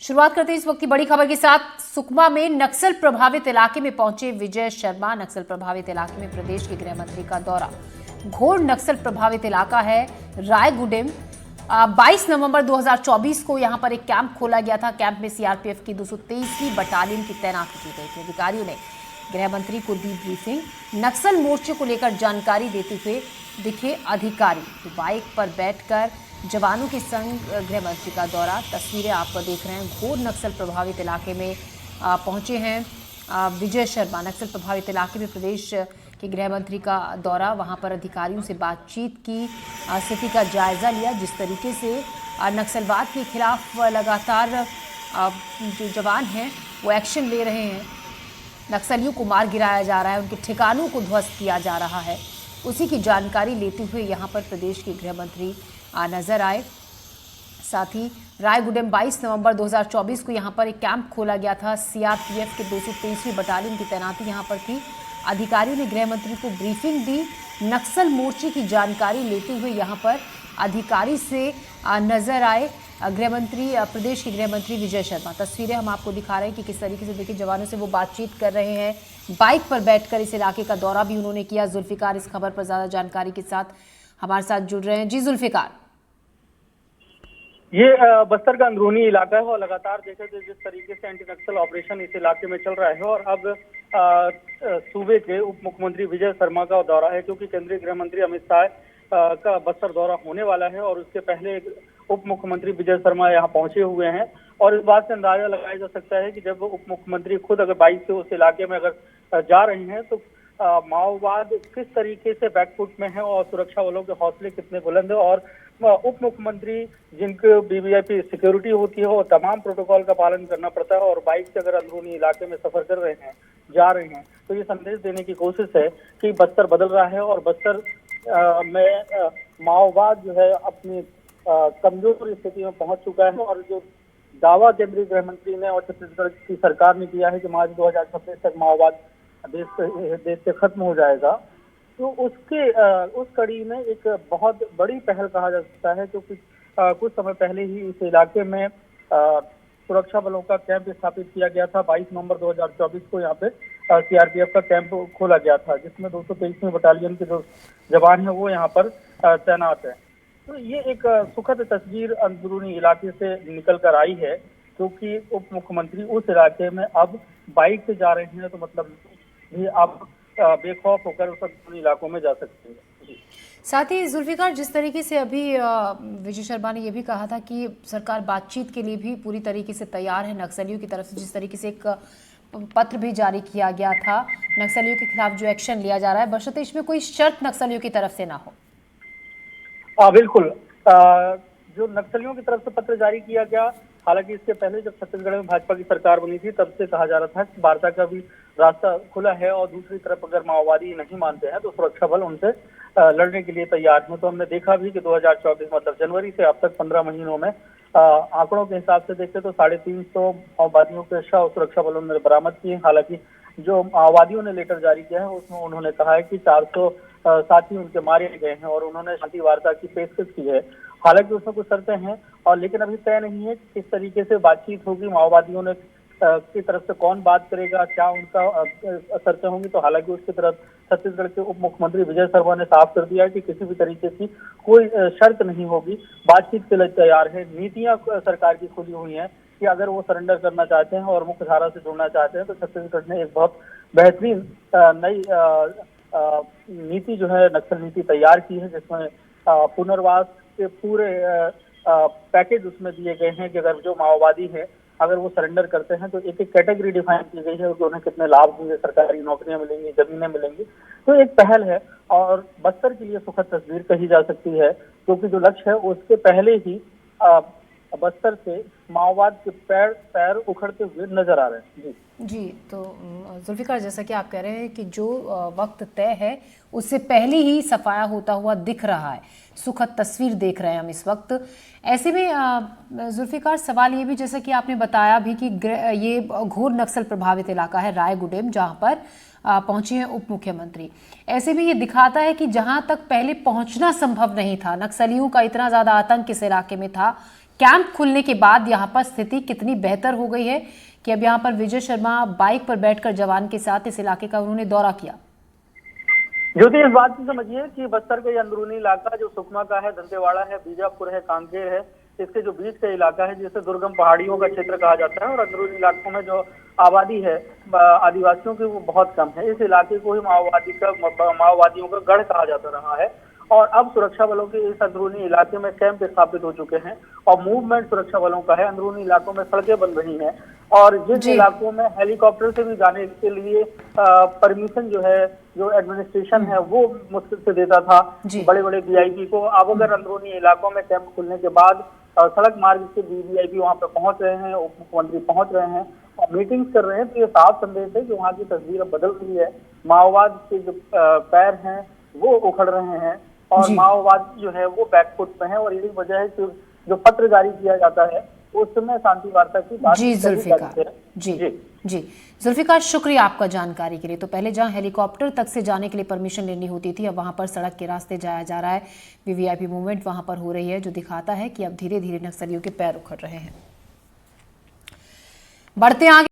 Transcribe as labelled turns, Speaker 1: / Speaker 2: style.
Speaker 1: शुरुआत करते हैं इस वक्त की बड़ी खबर के साथ। सुकमा में नक्सल प्रभावित इलाके में पहुंचे विजय शर्मा। नक्सल प्रभावित इलाके में प्रदेश के गृह मंत्री का दौरा। घोर नक्सल प्रभावित इलाका है रायगुडेम। 22 नवंबर 2024 को यहां पर एक कैंप खोला गया था। कैंप में सीआरपीएफ की 223वीं बटालियन की तैनाती की गई थी। अधिकारियों ने गृह मंत्री को दी ब्रीफिंग। नक्सल मोर्चे को लेकर जानकारी देते हुए दिखे अधिकारी। तो बाइक पर बैठकर जवानों के संग गृह मंत्री का दौरा। तस्वीरें आप देख रहे हैं। घोर नक्सल प्रभावित इलाके में पहुंचे हैं विजय शर्मा। नक्सल प्रभावित इलाके में प्रदेश के गृह मंत्री का दौरा। वहां पर अधिकारियों से बातचीत की, स्थिति का जायजा लिया। जिस तरीके से नक्सलवाद के खिलाफ लगातार जो जवान हैं वो एक्शन ले रहे हैं, नक्सलियों को मार गिराया जा रहा है, उनके ठिकानों को ध्वस्त किया जा रहा है, उसी की जानकारी लेते हुए यहाँ पर प्रदेश के गृह मंत्री नजर आए। साथ ही रायगुडेम 22 नवंबर 2024 को यहाँ पर एक कैंप खोला गया था। सीआरपीएफ के 223वीं बटालियन की तैनाती यहाँ पर थी। अधिकारियों ने गृह मंत्री को ब्रीफिंग दी। नक्सल मोर्चे की जानकारी लेते हुए यहाँ पर अधिकारी से नजर आए प्रदेश के गृह मंत्री विजय शर्मा। तस्वीरें हम आपको दिखा रहे हैं कि किस तरीके से देखिए जवानों से वो बातचीत कर रहे हैं। बाइक पर बैठकर इस इलाके का दौरा भी उन्होंने किया। जुल्फिकार इस खबर पर ज्यादा जानकारी के साथ हमारे साथ जुड़ रहे हैं। जी जुल्फिकार,
Speaker 2: ये बस्तर का अंदरूनी इलाका है और लगातार देखे तो जिस तरीके से एंटी नक्सल ऑपरेशन इस इलाके में चल रहा है और अब सूबे के उप मुख्यमंत्री विजय शर्मा का दौरा है, क्योंकि केंद्रीय गृह मंत्री अमित शाह का बस्तर दौरा होने वाला है और उसके पहले उप मुख्यमंत्री विजय शर्मा यहाँ पहुंचे हुए हैं। और इस बात से अंदाजा लगाया जा सकता है कि जब उप मुख्यमंत्री खुद अगर बाइक से उस इलाके में अगर जा रहे हैं तो माओवाद किस तरीके से बैकफुट में है और सुरक्षा बलों के हौसले कितने बुलंद है। और उप मुख्यमंत्री जिनके वीवीआईपी सिक्योरिटी होती है और तमाम प्रोटोकॉल का पालन करना पड़ता है और बाइक से अगर अंदरूनी इलाके में सफर कर रहे हैं, जा रहे हैं, तो ये संदेश देने की कोशिश है कि बस्तर बदल रहा है और बस्तर में माओवाद जो है अपनी कमजोर स्थिति में पहुंच चुका है। और जो दावा केंद्रीय गृह मंत्री ने और छत्तीसगढ़ की सरकार ने किया है कि मार्च 2026 तक माओवाद देश से खत्म हो जाएगा, तो उस कड़ी में एक बहुत बड़ी पहल कहा जा सकता है, क्योंकि कुछ समय पहले ही इस इलाके में सुरक्षा बलों का कैंप स्थापित किया गया था। 22 नवंबर 2024 को यहाँ पे सीआरपीएफ का कैंप खोला गया था, जिसमें 223वीं बटालियन के जो जवान हैं वो यहाँ पर तैनात है। तो ये एक सुखद तस्वीर अंदरूनी इलाके से निकल कर आई है, क्योंकि उप मुख्यमंत्री उस इलाके में अब बाइक से जा रहे हैं, तो मतलब भी आप बेखौफ होकर उस अंदरूनी इलाकों में जा सकते हैं।
Speaker 1: साथ ही जुल्फिकार, जिस तरीके से अभी विजय शर्मा ने यह भी कहा था कि सरकार बातचीत के लिए भी पूरी तरीके से तैयार है नक्सलियों की तरफ से, जिस तरीके से एक पत्र भी जारी किया गया था नक्सलियों के खिलाफ जो एक्शन लिया जा रहा है, बशर्ते इसमें कोई शर्त नक्सलियों की तरफ से ना हो।
Speaker 2: बिल्कुल, जो नक्सलियों की तरफ से पत्र जारी किया गया, हालांकि इसके पहले जब छत्तीसगढ़ में भाजपा की सरकार बनी थी तब से कहा जा रहा था कि वार्ता का भी रास्ता खुला है और दूसरी तरफ अगर माओवादी नहीं मानते हैं तो सुरक्षा बल उनसे लड़ने के लिए तैयार हैं। तो हमने देखा भी कि 2024 मतलब जनवरी से अब तक 15 महीनों में आंकड़ों के हिसाब से देखें तो 350 माओवादियों के शव सुरक्षा बलों ने बरामद किए। हालांकि जो माओवादियों ने लेटर जारी किया है उसमें उन्होंने कहा है कि 400 साथी उनके मारे गए हैं और उन्होंने शांति वार्ता की पेशकश की है। हालांकि उसमें कुछ शर्तें हैं और लेकिन अभी तय नहीं है कि किस तरीके से बातचीत होगी, माओवादियों ने की तरफ से कौन बात करेगा, क्या उनका शर्तें होंगी। तो हालांकि उसकी तरफ छत्तीसगढ़ के उप मुख्यमंत्री विजय शर्मा ने साफ कर दिया है कि किसी भी तरीके की कोई शर्त नहीं होगी, बातचीत के लिए तैयार है। नीतियां सरकार की खुली हुई हैं कि अगर वो सरेंडर करना चाहते हैं और मुख्य धारा से जुड़ना चाहते हैं तो छत्तीसगढ़ ने एक बहुत बेहतरीन नई नीति जो है नक्सल नीति तैयार की है, जिसमें पुनर्वास के पूरे पैकेज उसमें दिए गए हैं कि अगर जो माओवादी है अगर वो सरेंडर करते हैं तो एक एक कैटेगरी डिफाइन की गई है कि उन्हें कितने लाभ होंगे, सरकारी नौकरियां मिलेंगी, जमीनें मिलेंगी। तो एक पहल है और बस्तर के लिए सुखद तस्वीर कही जा सकती है, क्योंकि जो लक्ष्य है उसके पहले ही बस्तर से माओवाद के पैर उखड़ते हुए नजर आ रहे हैं।
Speaker 1: जी, तो जुल्फिकार, जैसा कि आप कह रहे हैं कि जो वक्त तय है उससे पहले ही सफाया होता हुआ दिख रहा है, सुखद तस्वीर देख रहे हैं हम इस वक्त। ऐसे में जुल्फिकार, सवाल ये भी, जैसा कि आपने बताया भी कि ये घोर नक्सल प्रभावित इलाका है रायगुडेम, जहां पर पहुंचे हैं उप मुख्यमंत्री। ऐसे में ये दिखाता है कि जहां तक पहले पहुंचना संभव नहीं था, नक्सलियों का इतना ज्यादा आतंक इस इलाके में था, कैंप खुलने के बाद यहाँ पर स्थिति कितनी बेहतर हो गई है कि अब यहाँ पर विजय शर्मा बाइक पर बैठकर जवान के साथ इस इलाके का उन्होंने दौरा किया।
Speaker 2: ज्योति, इस बात की समझिए कि बस्तर का ये अंदरूनी इलाका जो सुकमा का है, दंतेवाड़ा है, बीजापुर है, कांकेर है, इसके जो बीच का इलाका है जिसे दुर्गम पहाड़ियों का क्षेत्र कहा जाता है और अंदरूनी इलाकों में जो आबादी है आदिवासियों की वो बहुत कम है। इस इलाके को ही माओवादियों का गढ़ कहा जाता रहा है और अब सुरक्षा बलों के इस अंदरूनी इलाके में कैंप स्थापित हो चुके हैं और मूवमेंट सुरक्षा बलों का है। अंदरूनी इलाकों में सड़कें बन रही हैं और जिन इलाकों में हेलीकॉप्टर से भी जाने के लिए परमिशन जो है, जो एडमिनिस्ट्रेशन है वो मुश्किल से देता था बड़े बड़े वीआईपी को, अब अगर अंदरूनी इलाकों में कैंप खुलने के बाद सड़क मार्ग से वीआईपी वहां पे पहुंच रहे हैं, उप मुख्यमंत्री पहुंच रहे हैं और मीटिंग्स कर रहे हैं, तो ये साफ संदेश है कि वहाँ की तस्वीर अब बदल रही है। माओवाद के जो पैर हैं वो उखड़ रहे हैं और माओवाद जो है वो बैकफुट पे है और यही वजह है कि जो पत्र जारी किया जाता है उसमें शांति वार्ता की बात
Speaker 1: जी जुल्फिकार जी जुल्फिकार, शुक्रिया आपका जानकारी के लिए। तो पहले जहां हेलीकॉप्टर तक से जाने के लिए परमिशन लेनी होती थी, अब वहां पर सड़क के रास्ते जाया जा रहा है। वीवीआईपी मूवमेंट वहां पर हो रही है, जो दिखाता है कि अब धीरे धीरे नक्सलियों के पैर उखड़ रहे हैं। बढ़ते आगे।